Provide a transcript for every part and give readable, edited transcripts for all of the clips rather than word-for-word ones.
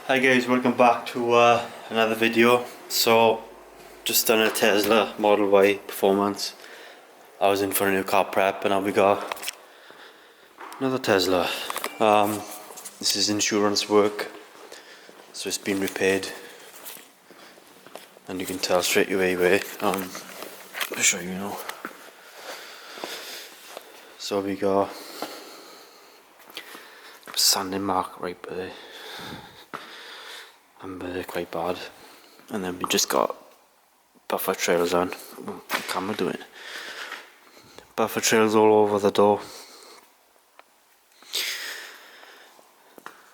Hi guys, welcome back to another video. So, just done a Tesla Model Y performance. I was in for a new car prep and now we got another Tesla. This is insurance work, so it's been repaired and you can tell straight away. I'll show you now. So we got a sanding mark right by there. And they're quite bad. And then we just got buffer trails on. What the camera doing? Buffer trails all over the door.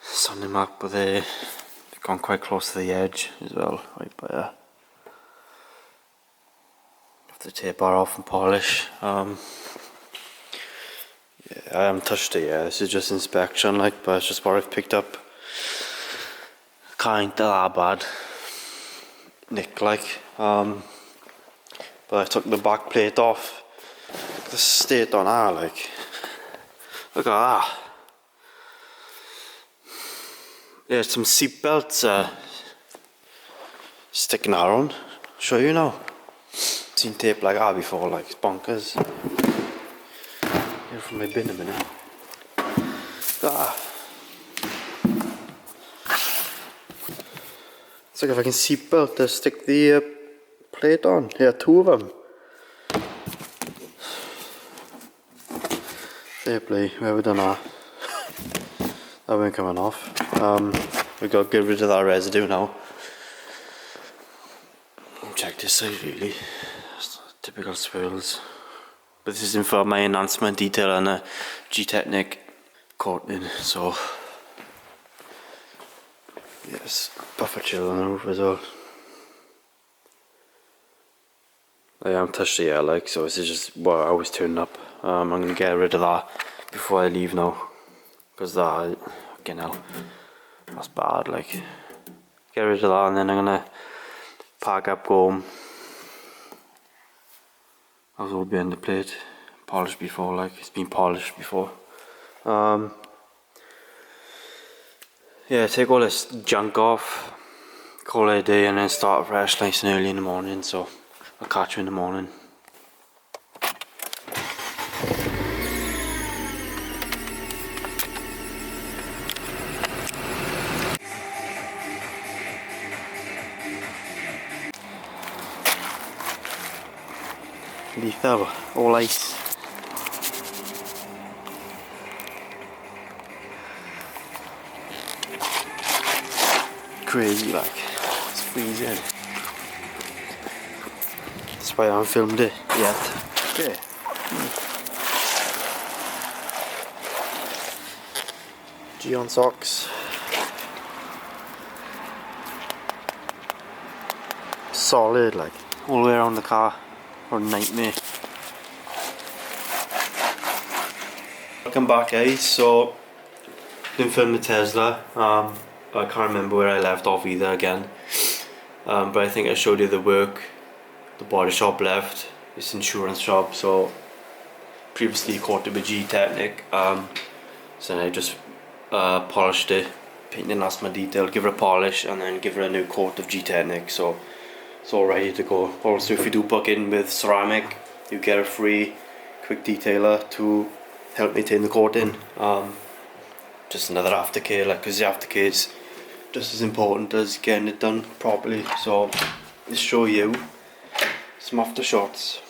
Sanding mark, but they've gone quite close to the edge as well, right by there. Have to tape that off and polish. Yeah, I haven't touched it yet. This is just inspection, but it's just what I've picked up. Kinda that bad nick, but I took the back plate off. The state on that, look at that. There's some seat belts sticking around. Show you now. Seen tape like that before, it's bonkers. Here from my bin a minute. Look at that. It's like if I can seatbelt to stick the plate on. Yeah, two of them. Fair play, whoever done that. That won't coming off. We got to get rid of that residue now. Check this side really. Typical swirls. But this isn't for my enhancement detail and a Gtechniq coating, so. Yes, buffer chill on the roof as well. I haven't touched it yet, so this is just what I was turning up. I'm gonna get rid of that before I leave now, because that, fucking hell, that's bad. Get rid of that, and then I'm gonna pack up, go home. I was all behind the plate, polished before, it's been polished before. Yeah, take all this junk off, call it a day, and then start fresh nice and early in the morning, so I'll catch you in the morning. Lethal, all ice. Crazy, it's freezing. That's why I haven't filmed it yet. Okay. G-on socks. Solid, all the way around the car. Or nightmare. Welcome back, guys. So, didn't film the Tesla. I can't remember where I left off either again. But I think I showed you the work the body shop left, this insurance shop. So previously quoted with Gtechniq. So then I just polished it, painted enhancement detail, give it a polish, and then give it a new coat of Gtechniq. So it's all ready to go. Also, if you do book in with ceramic, you get a free quick detailer to help maintain the coating. Just another aftercare, because the aftercare is just as important as getting it done properly. So let's show you some after shots.